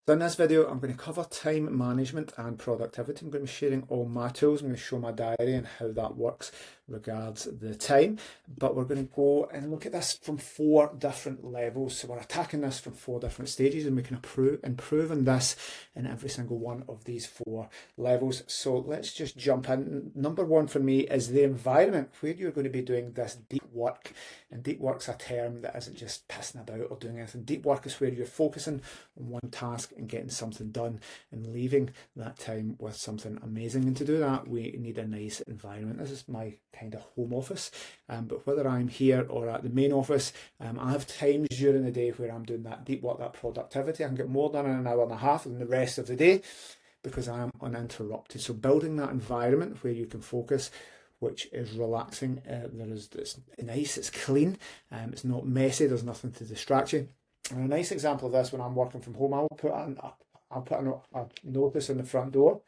So in this video, I'm going to cover time management and productivity. I'm going to be sharing all my tools. I'm going to show my diary and how that works regards the time. But we're going to go and look at this from four different levels. So we're attacking this from four different stages, and we can improve on this in every single one of these four levels. So let's just jump in. Number one for me is the environment where you're going to be doing this deep work. And deep work's a term that isn't just pissing about or doing anything. Deep work is where you're focusing on one task and getting something done and leaving that time with something amazing. And to do that, we need a nice environment. This is my kind of home office, but whether I'm here or at the main office, I have times during the day where I'm doing that deep work, that productivity. I can get more done in an hour and a half than the rest of the day because I am uninterrupted. So building that environment where you can focus, which is relaxing. It's nice, it's clean, it's not messy, there's nothing to distract you. And a nice example of this when I'm working from home, I'll put a notice on the front door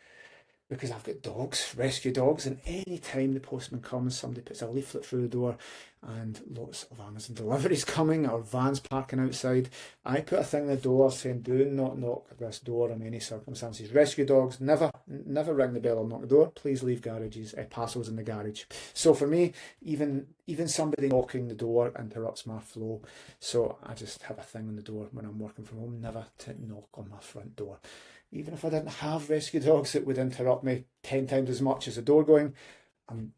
because I've got dogs, rescue dogs, and any time the postman comes, somebody puts a leaflet through the door and lots of Amazon deliveries coming or vans parking outside. I put a thing on the door saying, do not knock this door in any circumstances. Rescue dogs, never ring the bell or knock the door. Please leave parcels in the garage. So for me, even somebody knocking the door interrupts my flow. So I just have a thing on the door when I'm working from home, never to knock on my front door. Even if I didn't have rescue dogs, it would interrupt me 10 times as much as the door going.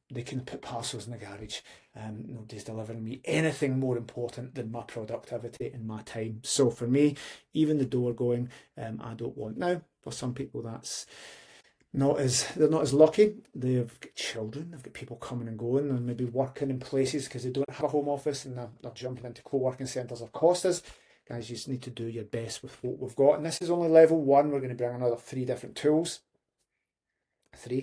They can put parcels in the garage. Nobody's delivering me anything more important than my productivity and my time. So for me, even the door going, I don't want. Now, for some people, they're not as lucky. They've got children, they've got people coming and going, and maybe working in places because they don't have a home office and they're jumping into co-working centres or Costas. Guys, you just need to do your best with what we've got. And this is only level one. We're going to bring another three different tools for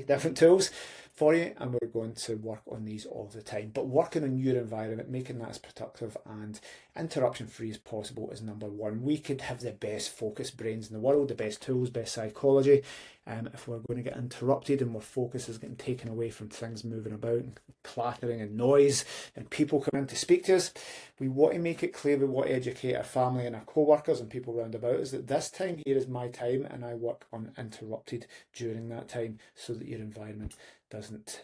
you, and we're going to work on these all the time. But working on your environment, making that as productive and interruption free as possible is number one. We could have the best focused brains in the world, the best tools, best psychology. If we're going to get interrupted and our focus is getting taken away from things moving about and clattering and noise and people coming in to speak to us, we want to make it clear, we want to educate our family and our co-workers and people round about us that this time here is my time and I work uninterrupted during that time so that your environment doesn't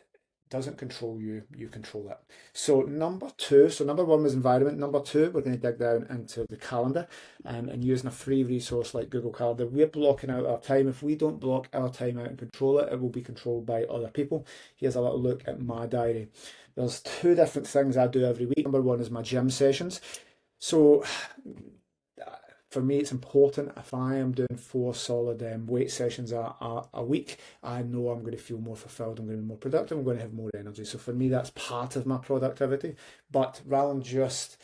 control you, you control it. So number one was environment. Number two, we're going to dig down into the calendar and using a free resource like Google Calendar. We're blocking out our time. If we don't block our time out and control it, it will be controlled by other people. Here's a little look at my diary. There's two different things I do every week. Number one is my gym sessions. So for me, it's important if I am doing four solid weight sessions a week, I know I'm going to feel more fulfilled, I'm going to be more productive, I'm going to have more energy. So for me, that's part of my productivity. But rather than just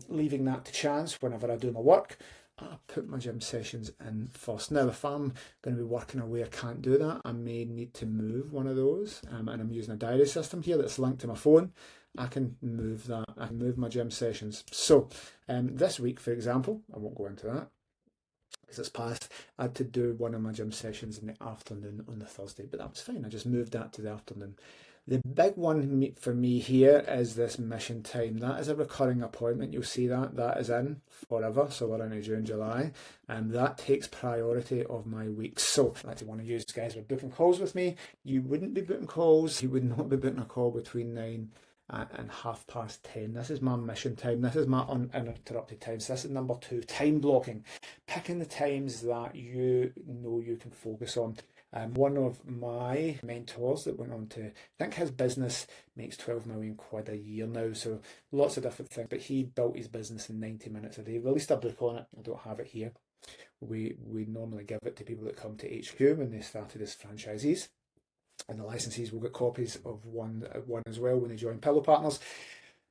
leaving that to chance whenever I do my work, I put my gym sessions in first. Now, if I'm going to be working away, I can't do that. I may need to move one of those, and I'm using a diary system here that's linked to my phone. I can move that. I can move my gym sessions. So this week, for example, I won't go into that because it's past. I had to do one of my gym sessions in the afternoon on the Thursday, but that was fine. I just moved that to the afternoon. The big one for me here is this mission time. That is a recurring appointment. You'll see that is in forever. So we're in June, July, and that takes priority of my weeks. So I actually want to use guys who are booking calls with me. You wouldn't be booking calls. You would not be booking a call between 9 and 10:30. This is my mission time. This is my uninterrupted time. So this is number two, time blocking. Picking the times that you know you can focus on. One of my mentors that went on to, I think his business makes 12 million quid a year now, so lots of different things, but he built his business in 90 minutes a day. Released a book on it. I don't have it here. We normally give it to people that come to HQ when they started as franchisees, and the licensees will get copies of one as well when they join Pillow Partners.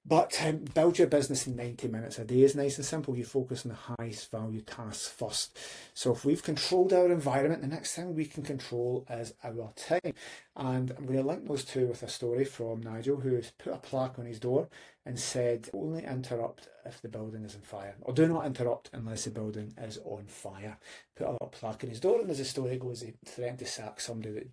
But build your business in 90 minutes a day is nice and simple. You focus on the highest value tasks first. So if we've controlled our environment, the next thing we can control is our time. And I'm going to link those two with a story from Nigel, who has put a plaque on his door and said, only interrupt if the building is on fire, or do not interrupt unless the building is on fire. Put a little plaque on his door, and as the story goes, he threatened to sack somebody that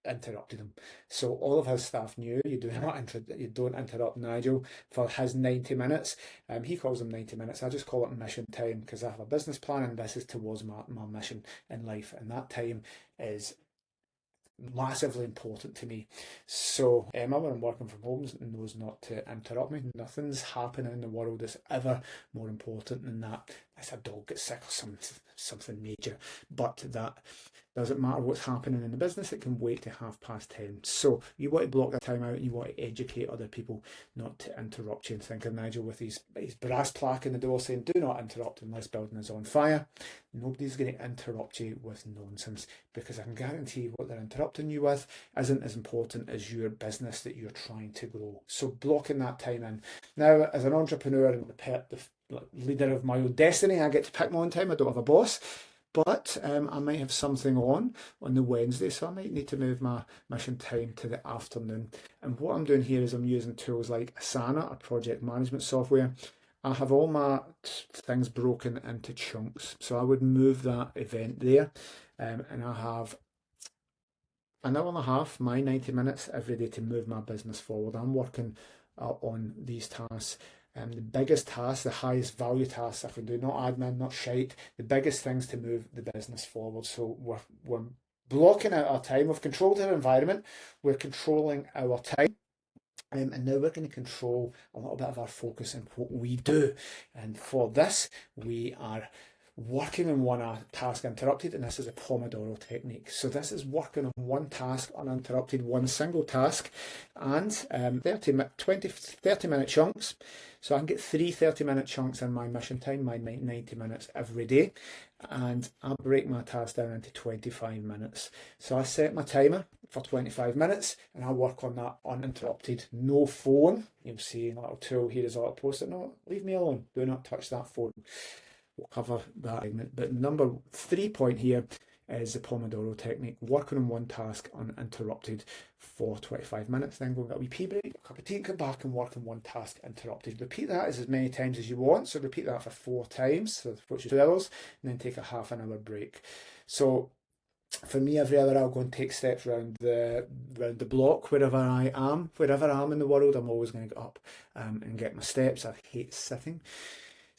interrupted him. So all of his staff knew you don't interrupt Nigel for his 90 minutes. He calls them 90 minutes. I just call it mission time because I have a business plan and this is towards my mission in life. And that time is massively important to me. So Emma, when I'm working from home, knows not to interrupt me. Nothing's happening in the world that's ever more important than that. If a dog gets sick or something major, but that doesn't matter what's happening in the business, it can wait to 10:30. So you want to block that time out and you want to educate other people not to interrupt you. And think of Nigel with his brass plaque in the door saying, "Do not interrupt unless building is on fire." Nobody's going to interrupt you with nonsense because I can guarantee what they're interrupting you with isn't as important as your business that you're trying to grow. So blocking that time in. Now, as an entrepreneur and the leader of my own destiny, I get to pick my own time. I don't have a boss. But I might have something on the Wednesday, so I might need to move my mission time to the afternoon. And what I'm doing here is I'm using tools like Asana, a project management software. I have all my things broken into chunks. So I would move that event there. And I have an hour and a half, my 90 minutes every day to move my business forward. I'm working on these tasks. The biggest tasks, the highest value tasks I can do, not admin, not shite, the biggest things to move the business forward. So we're blocking out our time. We've controlled our environment. We're controlling our time. And now we're going to control a little bit of our focus in what we do. And for this, we are working on one task uninterrupted, and this is a Pomodoro technique. So this is working on one task uninterrupted, one single task, and 30-minute chunks. So I can get 3 30-minute chunks in my mission time, my 90 minutes every day, and I break my task down into 25 minutes. So I set my timer for 25 minutes and I work on that uninterrupted. No phone. You'll see a little tool here is a little post-it note. Leave me alone. Do not touch that phone. We'll cover that segment. But number 3 point here is the Pomodoro technique. Working on one task uninterrupted for 25 minutes, then go and get a wee pee break, a cup of tea, and come back and work on one task interrupted. Repeat that as many times as you want. So repeat that for 4 times, so which is 2 hours, and then take a half an hour break. So for me, every hour I'll go and take steps around the block wherever I am. Wherever I am in the world, I'm always going to get up and get my steps. I hate sitting.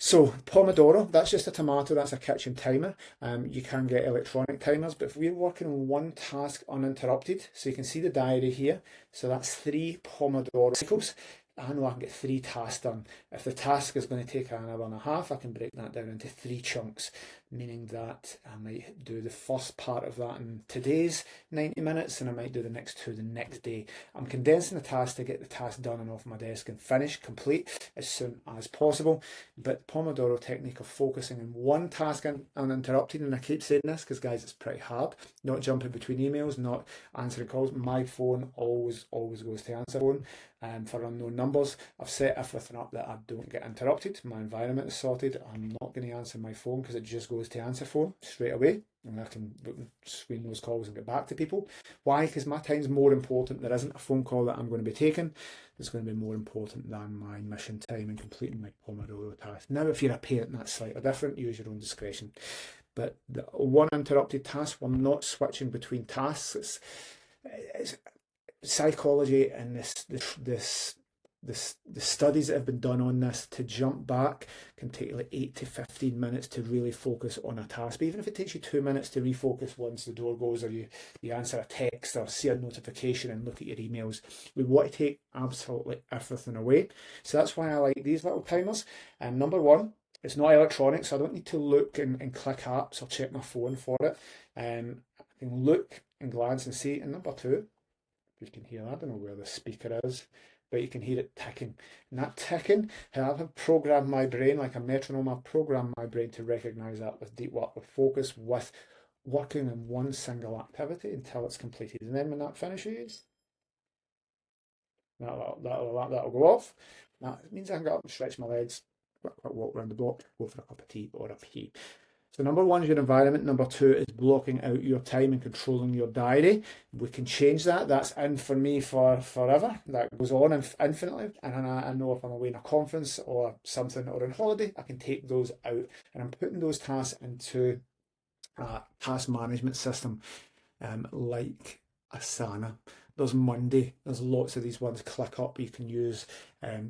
So Pomodoro, that's just a tomato, that's a kitchen timer. You can get electronic timers, but if we're working on one task uninterrupted, so you can see the diary here, so that's 3 Pomodoro cycles. I know I can get 3 tasks done. If the task is going to take an hour and a half, I can break that down into 3 chunks, meaning that I might do the first part of that in today's 90 minutes and I might do the next 2 the next day. I'm condensing the task to get the task done and off my desk and finished, complete as soon as possible. But Pomodoro technique of focusing on one task uninterrupted, and I keep saying this because guys, it's pretty hard, not jumping between emails, not answering calls. My phone always goes to answer phone. For unknown numbers, I've set everything up that I don't get interrupted. My environment is sorted. I'm not going to answer my phone because it just goes to answer phone straight away, and I can screen those calls and get back to people. Why? Because my time's more important. There isn't a phone call that I'm going to be taking that's going to be more important than my mission time and completing my Pomodoro task. Now, if you're a parent, that's slightly different. Use your own discretion. But the one interrupted task, we're not switching between tasks. It's psychology and the studies that have been done on this, to jump back can take like 8 to 15 minutes to really focus on a task. But even if it takes you 2 minutes to refocus once the door goes, or you answer a text or see a notification and look at your emails, we want to take absolutely everything away. So that's why I like these little timers. And number 1, it's not electronic, so I don't need to look and click apps or check my phone for it. I can look and glance and see. And number 2, you can hear, I don't know where the speaker is, but you can hear it ticking. And that ticking, I've programmed my brain like a metronome. I've programmed my brain to recognise that with deep work, with focus, with working on one single activity until it's completed. And then when that finishes, that'll go off. That means I can get up and stretch my legs, walk around the block, go for a cup of tea or a pee. So number 1 is your environment. Number 2 is blocking out your time and controlling your diary. We can change that. That's in for me for forever. That goes on infinitely. And I know if I'm away in a conference or something or on holiday, I can take those out. And I'm putting those tasks into a task management system like Asana. There's Monday. There's lots of these ones. ClickUp you can use,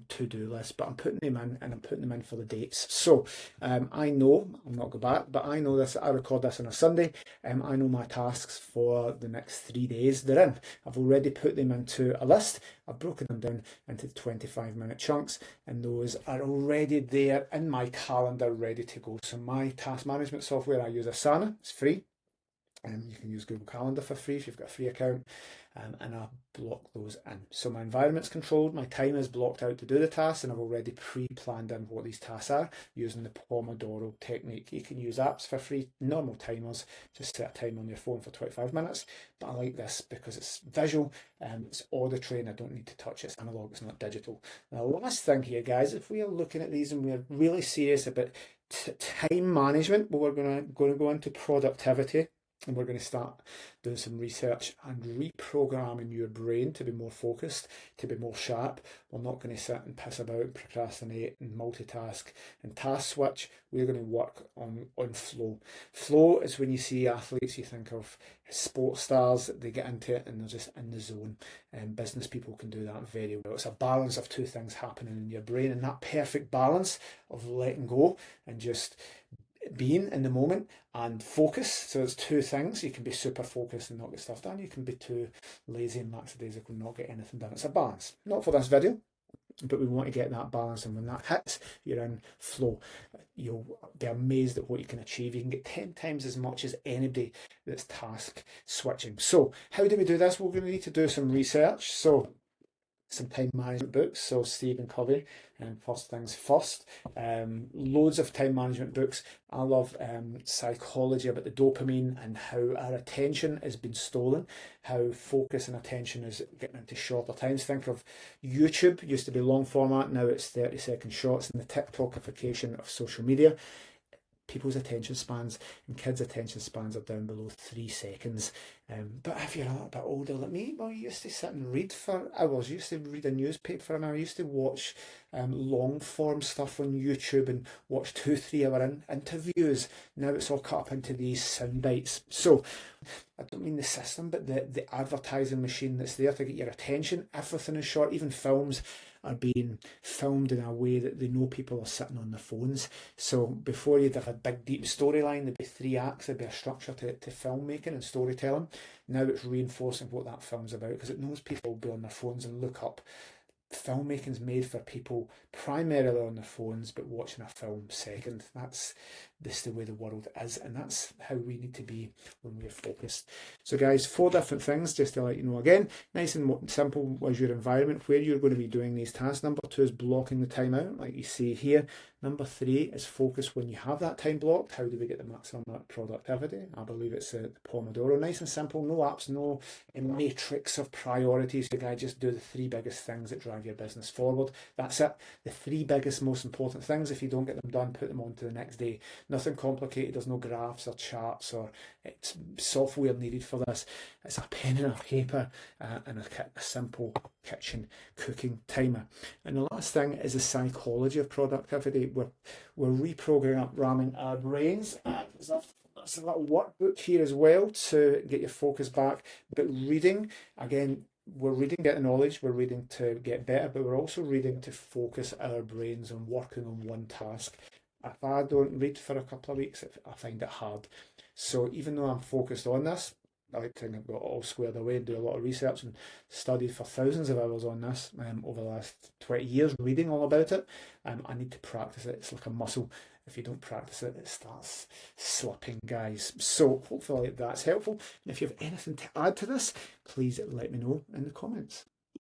to-do lists, but I'm putting them in and I'm putting them in for the dates. So I know, I'll not go back, but I know this, I record this on a Sunday. I know my tasks for the next 3 days, they're in. I've already put them into a list. I've broken them down into 25-minute chunks, and those are already there in my calendar, ready to go. So my task management software, I use Asana, it's free. You can use Google Calendar for free if you've got a free account, and I block those in. So my environment's controlled, my time is blocked out to do the tasks, and I've already pre-planned in what these tasks are using the Pomodoro technique. You can use apps for free, normal timers, just set a time on your phone for 25 minutes. But I like this because it's visual, it's auditory, and I don't need to touch it. It's analog, it's not digital. Now, the last thing here, guys, if we are looking at these and we're really serious about time management, well, we're going to go into productivity. And we're going to start doing some research and reprogramming your brain to be more focused, to be more sharp. We're not going to sit and piss about, procrastinate and multitask and task switch. We're going to work on flow. Flow is when you see athletes, you think of sports stars, they get into it and they're just in the zone. And business people can do that very well. It's a balance of two things happening in your brain, and that perfect balance of letting go and just being in the moment and focus. So it's two things. You can be super focused and not get stuff done. You can be too lazy and lackadaisical and not get anything done. It's a balance. Not for this video, but we want to get that balance, and when that hits, you're in flow. You'll be amazed at what you can achieve. You can get 10 times as much as anybody that's task switching. So how do we do this? We're going to need to do some research. So some time management books, so Stephen Covey and First Things First. Loads of time management books. I love psychology about the dopamine and how our attention has been stolen, how focus and attention is getting into shorter times. Think of YouTube, used to be long format, now it's 30-second shorts, and the TikTokification of social media. People's attention spans and kids' attention spans are down below 3 seconds. But if you're a little bit older like me, well, you used to sit and read for hours. You used to read a newspaper for an hour. You used to watch long form stuff on YouTube and watch 2-3 hour interviews. Now it's all cut up into these sound bites. So I don't mean the system, but the advertising machine that's there to get your attention. Everything is short, even films are being filmed in a way that they know people are sitting on their phones. So before you'd have a big deep storyline, there'd be 3 acts, there'd be a structure to filmmaking and storytelling. Now it's reinforcing what that film's about, because it knows people will be on their phones and look up. Filmmaking's made for people primarily on their phones, but watching a film second. That's the way the world is, and that's how we need to be when we're focused. So guys, 4 different things just to let you know again. Nice and simple was your environment where you're going to be doing these tasks. Number 2 is blocking the time out, like you see here. Number 3 is focus when you have that time blocked. How do we get the maximum productivity? I believe it's the Pomodoro. Nice and simple, no apps, no matrix of priorities. You guys just do the 3 biggest things that drive your business forward. That's it. The 3 biggest, most important things. If you don't get them done, put them on to the next day. Nothing complicated. There's no graphs or charts or it's software needed for this. It's a pen and a paper and a simple kitchen cooking timer. And the last thing is the psychology of productivity. We're reprogramming our brains. There's a little workbook here as well to get your focus back. But reading, again, we're reading to get knowledge, we're reading to get better, but we're also reading to focus our brains on working on one task. If I don't read for a couple of weeks, I find it hard. So even though I'm focused on this, I like to think I've got it all squared away and do a lot of research and studied for thousands of hours on this over the last 20 years, reading all about it. I need to practice it. It's like a muscle. If you don't practice it, it starts slipping, guys. So hopefully that's helpful. And if you have anything to add to this, please let me know in the comments.